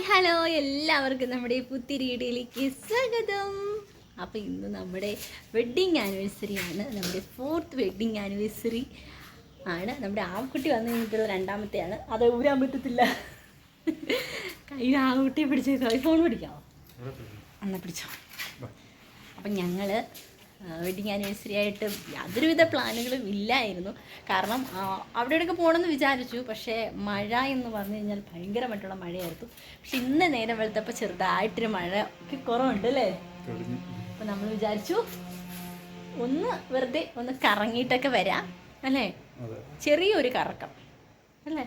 Hello എല്ലാവർക്കും നമ്മുടെ പുതിയ വീഡിയോയിലേക്ക് സ്വാഗതം. അപ്പോൾ ഇന്ന് നമ്മുടെ വെഡ്ഡിങ് ആനിവേഴ്സറി ആണ്. നമ്മുടെ 4th വെഡ്ഡിങ് ആനിവേഴ്സറി ആണ്. നമ്മുടെ ആൺകുട്ടി വന്നു കഴിഞ്ഞിട്ടുള്ള രണ്ടാമത്തെയാണ്. അത് ഊരാൻ പറ്റത്തില്ല. കയ്യിൽ ആൺകുട്ടിയെ പിടിച്ചേക്കോ. ഫോൺ പിടിക്കാമോ? എന്നാൽ പിടിച്ചോ. അപ്പം ഞങ്ങൾ വെഡ്ഡിങ് ആനിവേഴ്സറി ആയിട്ട് യാതൊരുവിധ പ്ലാനുകളും ഇല്ലായിരുന്നു. കാരണം അവിടെ ഇവിടെയൊക്കെ പോകണമെന്ന് വിചാരിച്ചു. പക്ഷേ മഴ എന്ന് പറഞ്ഞു കഴിഞ്ഞാൽ ഭയങ്കരമായിട്ടുള്ള മഴയായിരുന്നു. പക്ഷെ ഇന്ന് നേരം വെളുത്തപ്പോൾ ചെറുതായിട്ടൊരു മഴ ഒക്കെ കുറവുണ്ട് അല്ലേ? അപ്പം നമ്മൾ വിചാരിച്ചു ഒന്ന് വെറുതെ ഒന്ന് കറങ്ങിയിട്ടൊക്കെ വരാം അല്ലേ? ചെറിയൊരു കറക്കം അല്ലേ?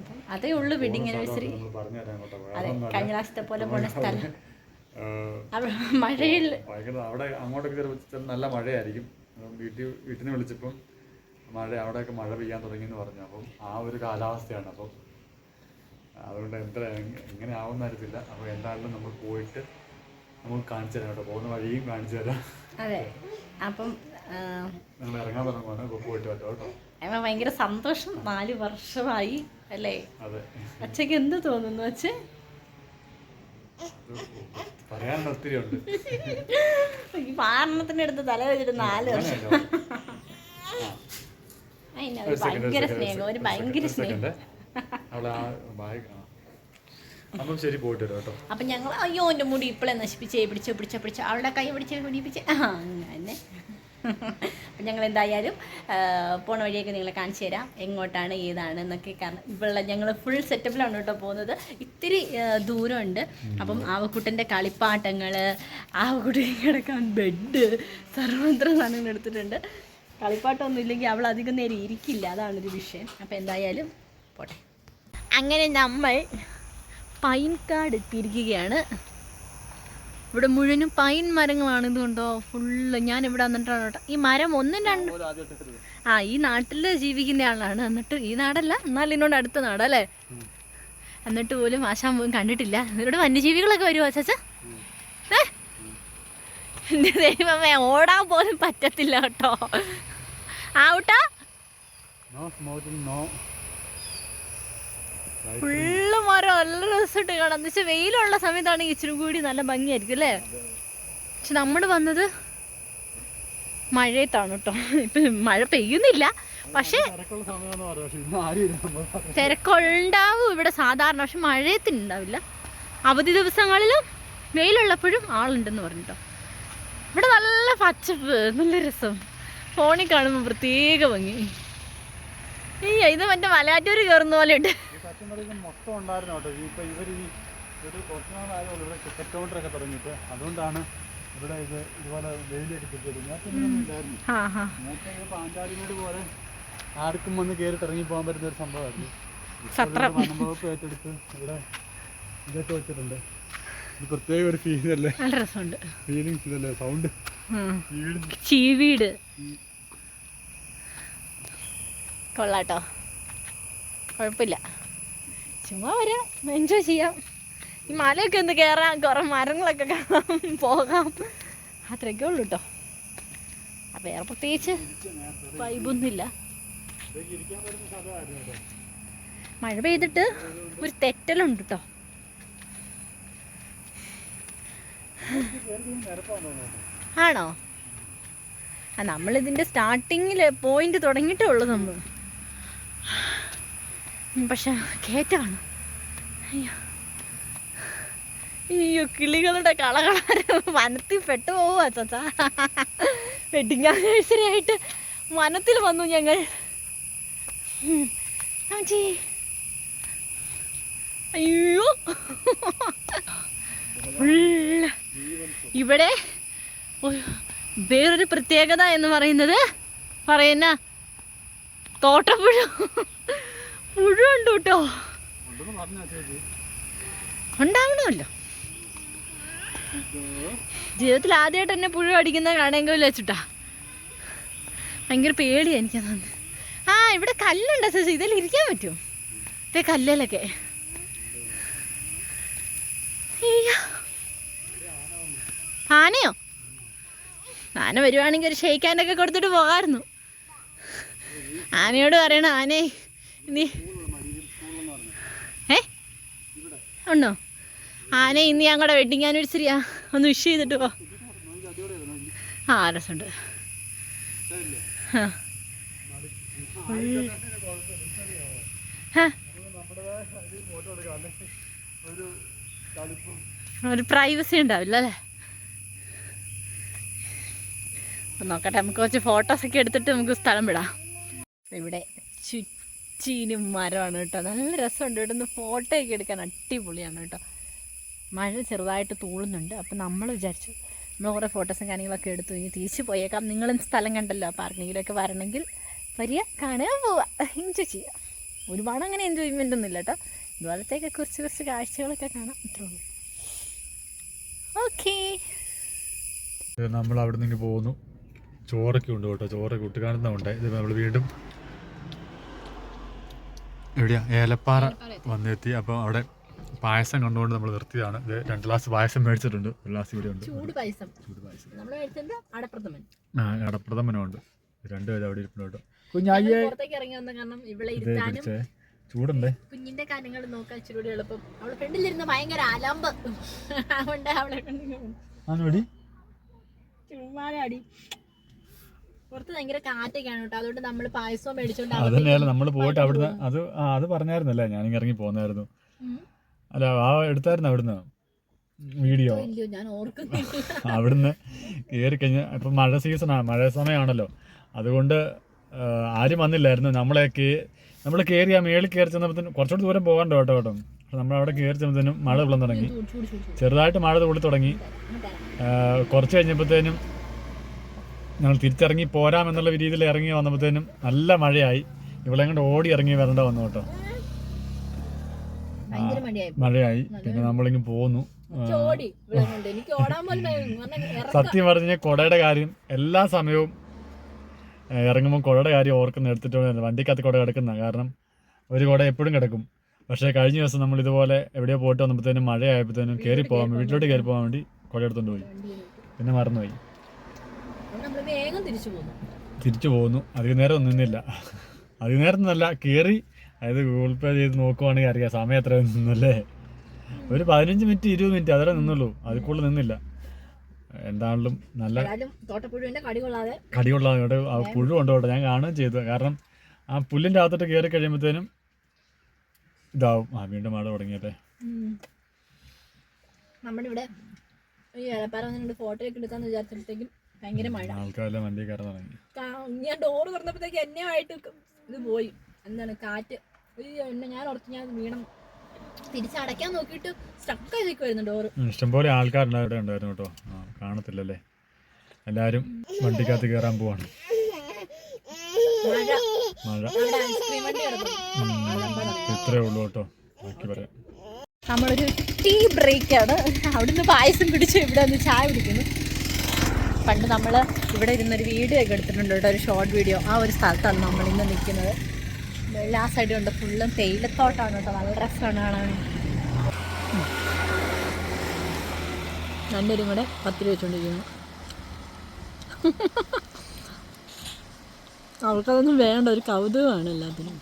അപ്പം അതേ ഉള്ളൂ വെഡ്ഡിങ് ആനിവേഴ്സറി. അതെ, കഴിഞ്ഞ പ്രാവശ്യത്തെ പോലെ പോണ സ്ഥലം മഴയിൽ അവിടെ അങ്ങോട്ടൊക്കെ നല്ല മഴയായിരിക്കും. വീട്ടിൽ നിന്ന് വിളിച്ചപ്പം അവിടെയൊക്കെ മഴ പെയ്യാൻ തുടങ്ങിയെന്ന് പറഞ്ഞു. അപ്പം ആ ഒരു കാലാവസ്ഥയാണ്. അപ്പം അതുകൊണ്ട് എങ്ങനെ ആവുമെന്ന് അറിയത്തില്ല. അപ്പോൾ എന്തായാലും നമ്മൾ പോയിട്ട് നമുക്ക് കാണിച്ചു തരാം കേട്ടോ. പോകുന്ന വഴിയും കാണിച്ചു തരാം. അതെ, അപ്പം നിങ്ങൾ ഇറങ്ങാൻ തുടങ്ങുവാണ്. അപ്പോൾ പോയിട്ട് പറ്റും കേട്ടോ. ഭയങ്കര സന്തോഷം. 4 വർഷമായി അല്ലേ? അതെ. അച്ഛക്ക് എന്ത് തോന്നുന്നു? അച്ഛൻ പറയാൻ ഒത്തിരി ഉണ്ട്. ഈ പാരണത്തിന്റെ അടുത്ത് തല വെച്ചിട്ട് 4 വർഷം. ഭയങ്കര സ്നേഹം, ഒരു ഭയങ്കര സ്നേഹം. അപ്പം ശരി, പോയിട്ട് വരാം കേട്ടോ. അപ്പം ഞങ്ങൾ അയ്യോ എൻ്റെ മുടി ഇപ്പോഴേ നശിപ്പിച്ചേ പിടിച്ചോ അവളുടെ കൈ പിടിപ്പിച്ചേ അങ്ങനെ. അപ്പം ഞങ്ങൾ എന്തായാലും പോണ വഴിയൊക്കെ നിങ്ങളെ കാണിച്ചു തരാം, എങ്ങോട്ടാണ് ഏതാണ് എന്നൊക്കെ. കാരണം ഇവിടെ ഞങ്ങൾ ഫുൾ സെറ്റപ്പിലാണ് കേട്ടോ പോകുന്നത്. ഇത്തിരി ദൂരമുണ്ട്. അപ്പം ആവക്കുട്ടൻ്റെ കളിപ്പാട്ടങ്ങൾ, ആവക്കുട്ടി കിടക്കാൻ ബെഡ്, സർവത്ര സാധനങ്ങൾ എടുത്തിട്ടുണ്ട്. കളിപ്പാട്ടമൊന്നും ഇല്ലെങ്കിൽ അവൾ അധികം നേരം ഇരിക്കില്ല, അതാണൊരു വിഷയം. അപ്പം എന്തായാലും പോട്ടെ. അങ്ങനെ നമ്മൾ പൈൻകാട് എത്തിയിരിക്കുകയാണ്. ഇവിടെ മുഴുവനും പൈൻ മരങ്ങളാണ്. ഇതുകൊണ്ടോ ഫുള്ള്. ഞാനിവിടെ വന്നിട്ടാണ് കേട്ടോ. ഈ മരം ഒന്നും രണ്ടും ഈ നാട്ടിൽ ജീവിക്കുന്ന ആളാണ്. എന്നിട്ട് ഈ നാടല്ല, എന്നാൽ ഇതിനോട് അടുത്ത നാടല്ലേ? എന്നിട്ട് പോലും ആശാൻ പോലും കണ്ടിട്ടില്ല. ഇവിടെ വന്യജീവികളൊക്കെ വരുമോ ചാച്ച? എൻ്റെ ദൈവമേ, ഓടാൻ പോലും പറ്റത്തില്ല കേട്ടോ. ആവട്ടാ ഫുള്ള് മരം നല്ല രസമായിട്ട് കാണാം. എന്ന് വെച്ചാൽ വെയിലുള്ള സമയത്താണെങ്കിൽ ഇച്ചിരി കൂടി നല്ല ഭംഗിയായിരിക്കും അല്ലേ? പക്ഷെ നമ്മൾ വന്നത് മഴയത്താണ് കേട്ടോ. ഇപ്പം മഴ പെയ്യുന്നില്ല, പക്ഷെ തിരക്കുണ്ടാവും ഇവിടെ സാധാരണ. പക്ഷെ മഴയത്തിനുണ്ടാവില്ല. അവധി ദിവസങ്ങളിലും വെയിലുള്ളപ്പോഴും ആളുണ്ടെന്ന് പറഞ്ഞിട്ടോ. ഇവിടെ നല്ല പച്ചപ്പ്, നല്ല രസം. ഫോണിൽ കാണുമ്പോൾ പ്രത്യേക ഭംഗി. ഇത് മറ്റേ മലയാറ്റൂർ കയറുന്ന പോലെ ഉണ്ട്. മൊത്തം ഉണ്ടായിരുന്നു കേട്ടോ. ഇപ്പൊ ഇവർ ഒരു കുറച്ച് നാളായതുകൊണ്ട് ഇവിടെ ക്രിക്കറ്റ് കൗണ്ടറൊക്കെ തുടങ്ങിയിട്ട്, അതുകൊണ്ടാണ് ഇവിടെ ഇതുപോലെ വെയിലൊക്കെ കിട്ടിയത്. നേരത്തെ പാഞ്ചാലിമേട് പോലെ ആർക്കും വന്ന് കയറിട്ട് ഇറങ്ങി പോകാൻ പറ്റുന്ന ഒരു സംഭവമായിരുന്നു. വനംവകുപ്പ് ഏറ്റെടുത്ത് ഇവിടെ ഇതൊക്കെ വെച്ചിട്ടുണ്ട്. ഇത് പ്രത്യേക ഒരു ഫീലല്ലേ? നല്ല രസമുണ്ട്. ഫീലിങ്സ് ഇതല്ലേ? സൗണ്ട് ചീവീട് കൊള്ളാട്ടോ. കുഴപ്പമില്ല, ചുമ്മാ വരാം, എൻജോയ് ചെയ്യാം. ഈ മലയൊക്കെ ഒന്ന് കയറാം, കുറേ മരങ്ങളൊക്കെ കാണാം, പോകാം, അത്രയൊക്കെ ഉള്ളൂ കേട്ടോ. വേറെ പ്രത്യേകിച്ച് വൈബൊന്നുമില്ല. മഴ പെയ്തിട്ട് ഒരു തെറ്റലുണ്ട് കേട്ടോ. ആണോ? നമ്മളിതിൻ്റെ സ്റ്റാർട്ടിങ്ങിൽ പോയിന്റ് തുടങ്ങിയിട്ടേ ഉള്ളൂ നമ്മൾ. പക്ഷെ കേറ്റാണ്. അയ്യോ, കിളികളുടെ കളകളാരം വനത്തിൽ പെട്ടു പോവുക ചാച്ചാ. വെഡിങ് ആനിവേഴ്സറി ആയിട്ട് വനത്തിൽ വന്നു ഞങ്ങൾ. അയ്യോ, ഇവിടെ വേറൊരു പ്രത്യേകത എന്ന് പറയുന്നത് തോട്ടപ്പുഴ പുഴുണ്ട് കേട്ടോ. ഉണ്ടാവണമല്ലോ. ജീവിതത്തിൽ ആദ്യമായിട്ട് എന്നെ പുഴു അടിക്കുന്ന കാണുമെങ്കിൽ വെച്ചിട്ടാ. ഭയങ്കര പേടിയാണ് എനിക്കത്. ഇവിടെ കല്ലുണ്ട് ചേച്ചി, ഇതിൽ ഇരിക്കാൻ പറ്റുമോ? ഇതേ കല്ലിലൊക്കെ. ആനയോ? ആന വരുവാണെങ്കിൽ ഒരു ഷെയ്ക്കാനൊക്കെ കൊടുത്തിട്ട് പോകാമായിരുന്നു. ആനയോട് പറയണം, ആനേ നീ ഉണ്ടോ? ആന ഇന്ന് ഞങ്ങളുടെ വെഡിങ് ആനിവേഴ്സറിയാ, ഒന്ന് വിഷ് ചെയ്തിട്ട് പോ. ആ രസമുണ്ട്. ഒരു പ്രൈവസി ഉണ്ടാവില്ല അല്ലേ? അപ്പം നോക്കട്ടെ, നമുക്ക് കുറച്ച് ഫോട്ടോസൊക്കെ എടുത്തിട്ട് നമുക്ക് സ്ഥലം വിടാം. ഇവിടെ ചുറ്റിനും മരമാണ് കേട്ടോ, നല്ല രസമുണ്ട്. ഇവിടെ നിന്ന് ഫോട്ടോയൊക്കെ എടുക്കാൻ അടിപൊളിയാണ് കേട്ടോ. മഴ ചെറുതായിട്ട് തൂളുന്നുണ്ട്. അപ്പം നമ്മൾ വിചാരിച്ചു നമ്മൾ കുറേ ഫോട്ടോസും കാര്യങ്ങളൊക്കെ എടുത്തു, ഇനി തിരിച്ചു പോയേക്കാം. നിങ്ങളും സ്ഥലം കണ്ടല്ലോ, അപ്പോൾ ആർക്കെങ്കിലുമൊക്കെ വരണമെങ്കിൽ വരിക, കാണുക, പോവുക, എൻജോയ് ചെയ്യുക. ഒരുപാട് അങ്ങനെ എൻജോയ്മെൻ്റ് ഒന്നുമില്ല കേട്ടോ, ഇതുപോലത്തെയൊക്കെ കുറച്ച് കാഴ്ചകളൊക്കെ കാണാം, അത്രേ ഉള്ളൂ. ഓക്കേ, നമ്മൾ അവിടെ നിന്ന് പോകുന്നു. ചോറൊക്കെ ഉണ്ട് കേട്ടോ, ചോറൊക്കെ കുട്ടിക്കാണുന്നുണ്ട്. ഇത് നമ്മൾ വീണ്ടും എവിടെയാ ഏലപ്പാറ വന്നെത്തി. അപ്പോൾ അവിടെ പായസം കണ്ടുകൊണ്ട് നമ്മൾ നിർത്തിയതാണ്. ഇത് 2 ഗ്ലാസ് പായസം മേടിച്ചിട്ടുണ്ട്. 1 ഗ്ലാസ് ഇവിടെ ഉണ്ട്. ചൂട് പായസം. അടപ്രഥമനുണ്ട്. 2 പേര് അവിടെ ഇരിപ്പുണ്ട്. കുഞ്ഞായിയെ ചൂടുണ്ടേ, കുഞ്ഞിന്റെ കാര്യങ്ങൾ നോക്കാൻ ഇച്ചിരി എളുപ്പം. അവളെ ഫ്രണ്ടിലിരുന്ന് ഭയങ്കര അലമ്പ്, അതുകൊണ്ട് അവളെ ചുമ്മാടി പുറത്ത് ഭയങ്കര കാറ്റൊക്കെയാണ് കേട്ടോ. അതുകൊണ്ട് നമ്മൾ പായസവും മേടിച്ചോണ്ട് അതന്നെയല്ല നമ്മൾ പോയിട്ട് അവിടുന്ന് അത് പറഞ്ഞായിരുന്നല്ലേ, ഞാനിങ്ങ് ഇറങ്ങി പോന്നായിരുന്നു. അല്ല എടുത്തായിരുന്നു അവിടുന്ന് വീഡിയോ. ഞാൻ ഓർക്കുന്നില്ല. അവിടുന്ന് കയറി കഴിഞ്ഞാൽ ഇപ്പം മഴ സീസണാണ്, മഴ സമയമാണല്ലോ, അതുകൊണ്ട് ആരും വന്നില്ലായിരുന്നു. നമ്മൾ കയറി ആ മേളിൽ കയറി ചെന്നപ്പോഴത്തേനും കുറച്ചുകൂടി ദൂരം പോകാണ്ട് കേട്ടോ. പക്ഷെ നമ്മളവിടെ കയറി ചെന്നപ്പോഴത്തേനും മഴ തുള്ളാൻ തുടങ്ങി, ചെറുതായിട്ട് മഴ തുള്ളി തുടങ്ങി. കുറച്ച് കഴിഞ്ഞപ്പോഴത്തേനും ഞങ്ങൾ തിരിച്ചിറങ്ങി പോരാമെന്നുള്ള രീതിയിൽ ഇറങ്ങി വന്നപ്പോഴത്തേനും നല്ല മഴയായി. ഇവിടെ കൊണ്ട് ഓടി ഇറങ്ങി വരേണ്ട വന്നു കേട്ടോ, മഴയായി. പിന്നെ നമ്മളിങ്ങ് പോന്നു. സത്യം പറഞ്ഞാൽ കുടയുടെ കാര്യം എല്ലാ സമയവും ഇറങ്ങുമ്പോൾ കുടയുടെ കാര്യം ഓർക്കുന്ന എടുത്തിട്ട് വണ്ടിക്കകത്ത് കുട കിടക്കുന്ന കാരണം ഒരു കുട എപ്പോഴും കിടക്കും. പക്ഷേ കഴിഞ്ഞ ദിവസം നമ്മൾ ഇതുപോലെ എവിടെയോ പോയിട്ട് വന്നപ്പോഴത്തേനും മഴയായപ്പോഴത്തേനും വീട്ടിലോട്ട് കയറി പോകാൻ വേണ്ടി കുട എടുത്തോണ്ട് പോയി, പിന്നെ മറന്നുപോയി. തിരിച്ചു പോകുന്നു. അധികം നേരം ഒന്നും നിന്നില്ല, അധികം നേരം ഒന്നുമല്ല, കയറി അതായത് ഗൂഗിൾ പേ ചെയ്ത് നോക്കുവാണെങ്കിൽ അറിയാം സമയം എത്ര നിന്നല്ലേ. ഒരു 15 മിനിറ്റ് 20 മിനിറ്റ് അതേ നിന്നുള്ളൂ, അതിൽ കൂടുതൽ നിന്നില്ല. എന്താണെങ്കിലും നല്ല കടികൊള്ളാതെ ഇവിടെ പുഴു കൊണ്ടോട്ടെ ഞാൻ കാണുകയും ചെയ്തു. കാരണം ആ പുല്ലിൻ്റെ അകത്തോട്ട് കയറി കഴിയുമ്പോഴത്തേനും ഇതാവും. വീണ്ടും മഴ തുടങ്ങിയല്ലേ. നമ്മളിവിടെ ഫോട്ടോ ഒക്കെ എടുക്കാന്ന് വിചാരിച്ചപ്പോഴത്തേക്കും ഭയങ്കര മഴ, ആൾക്കാരെല്ലാം വണ്ടി കയറാൻ തുടങ്ങി. ഞാൻ ഡോറ് തുറന്നപ്പോഴത്തേക്ക് എന്നെ ആയിട്ട് ഇത് പോയി, എന്താണ് കാറ്റ്. ഞാൻ ഓർത്ത് ഞാൻ വീണം, തിരിച്ചടയ്ക്കാൻ നോക്കിയിട്ട് സ്റ്റക്കായി നിൽക്കുമായിരുന്നു ഡോറ്. ഇഷ്ടംപോലെ ആൾക്കാരുണ്ടായിരുന്നു കേട്ടോ, കാണത്തില്ലല്ലേ. എല്ലാരും വണ്ടിക്കകത്ത് കയറാൻ പോവാണ്. മഴ ഇത്രേ ഉള്ളൂ കേട്ടോ, ബാക്കി പറയാം. നമ്മളൊരു ടീ ബ്രേക്കാണ്, അവിടുന്ന് പായസം പിടിച്ച് ഇവിടെ ഒന്ന് ചായ കുടിക്കുന്നു. പണ്ട് നമ്മൾ ഇവിടെ ഇരുന്നൊരു വീഡിയോ ഒക്കെ എടുത്തിട്ടുണ്ട് കേട്ടോ, ഒരു ഷോർട്ട് വീഡിയോ. ആ ഒരു സ്ഥലത്താണ് നമ്മളിന്ന് നിൽക്കുന്നത്. എല്ലാ സൈഡും ഉണ്ട്, ഫുള്ളും തേയിലത്തോട്ടാണ് കേട്ടോ, നല്ല രസമാണ് കാണാൻ. രണ്ടുപേരും കൂടെ 10 രൂപ വെച്ചുകൊണ്ടിരിക്കുന്നു. അവർക്കതൊന്നും വേണ്ട, ഒരു കൗതുകമാണ് എല്ലാത്തിനും.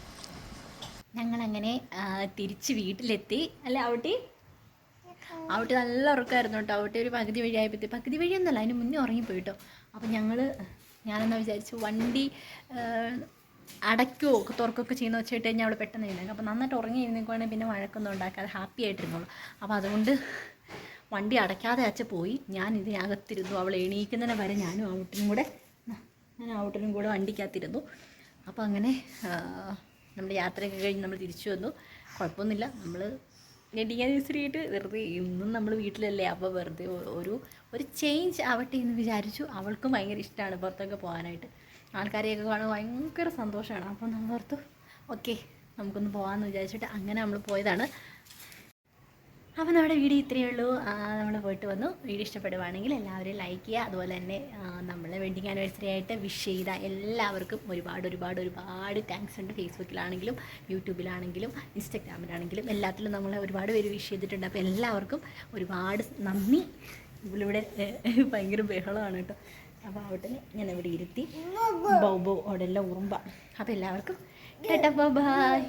ഞങ്ങളങ്ങനെ തിരിച്ച് വീട്ടിലെത്തി അല്ലേ ഔട്ടി? ഔട്ടി നല്ല ഉറക്കമായിരുന്നു കേട്ടോ. ഔട്ടി ഒരു പകുതി വഴിയൊന്നുമല്ല, അതിന് മുന്നേ ഉറങ്ങിപ്പോയിട്ടോ. അപ്പം ഞാനെന്നാ വിചാരിച്ചു വണ്ടി അടയ്ക്കുകയോ തുറക്കുകയൊക്കെ ചെയ്യുന്ന വെച്ചിട്ട് കഴിഞ്ഞാൽ അവിടെ പെട്ടെന്ന് എഴുന്നേക്കും. അപ്പോൾ നന്നായിട്ട് ഉറങ്ങി എഴുന്നേക്കുവാണെങ്കിൽ പിന്നെ വഴക്കൊന്നും ഉണ്ടാക്കാതെ ഹാപ്പി ആയിട്ടിരുന്നോളൂ. അപ്പോൾ അതുകൊണ്ട് വണ്ടി അടയ്ക്കാതെ പോയി. ഞാൻ ഇതിനകത്തിരുന്നു, അവൾ എണീക്കുന്നതിന് വരെ ഞാനും ഔട്ടനും കൂടെ വണ്ടിക്കകത്തിരുന്നു. അപ്പോൾ അങ്ങനെ നമ്മുടെ യാത്രയൊക്കെ കഴിഞ്ഞ് നമ്മൾ തിരിച്ചു വന്നു. കുഴപ്പമൊന്നുമില്ല, നമ്മൾ വെഡിങ് ആനിവേഴ്സറി ആയിട്ട് വെറുതെ ഇന്നും നമ്മൾ വീട്ടിലല്ലേ, അപ്പോൾ വെറുതെ ഒരു ചേഞ്ച് ആവട്ടെ എന്ന് വിചാരിച്ചു. അവൾക്കും ഭയങ്കര ഇഷ്ടമാണ് പുറത്തൊക്കെ പോകാനായിട്ട്, ആൾക്കാരെയൊക്കെ കാണുമ്പോൾ ഭയങ്കര സന്തോഷമാണ്. അപ്പോൾ നമ്മൾ ഓർത്തു ഓക്കെ നമുക്കൊന്ന് പോകാമെന്ന് വിചാരിച്ചിട്ട് അങ്ങനെ നമ്മൾ പോയതാണ്. അപ്പോൾ നമ്മുടെ വീഡിയോ ഇത്രയേ ഉള്ളൂ. നമ്മൾ പോയിട്ട് വന്നു. വീഡിയോ ഇഷ്ടപ്പെടുവാണെങ്കിൽ എല്ലാവരും ലൈക്ക് ചെയ്യുക. അതുപോലെ തന്നെ നമ്മളെ വെഡിങ് ആനിവേഴ്സറി ആയിട്ട് വിഷ് ചെയ്ത എല്ലാവർക്കും ഒരുപാട് താങ്ക്സ് ഉണ്ട്. ഫേസ്ബുക്കിലാണെങ്കിലും യൂട്യൂബിലാണെങ്കിലും ഇൻസ്റ്റാഗ്രാമിലാണെങ്കിലും എല്ലാത്തിലും നമ്മളെ ഒരുപാട് പേര് വിഷ് ചെയ്തിട്ടുണ്ട്. അപ്പോൾ എല്ലാവർക്കും ഒരുപാട് നന്ദി. ഇവിടെ ഭയങ്കര ബഹളമാണ് കേട്ടോ. അപ്പോൾ അവിടെ ഞാൻ ഇവിടെ ഇരുത്തി ബൗ അവിടെ എല്ലാം ഉറുമ്പ. അപ്പോൾ എല്ലാവർക്കും ടാറ്റാ ബൈ.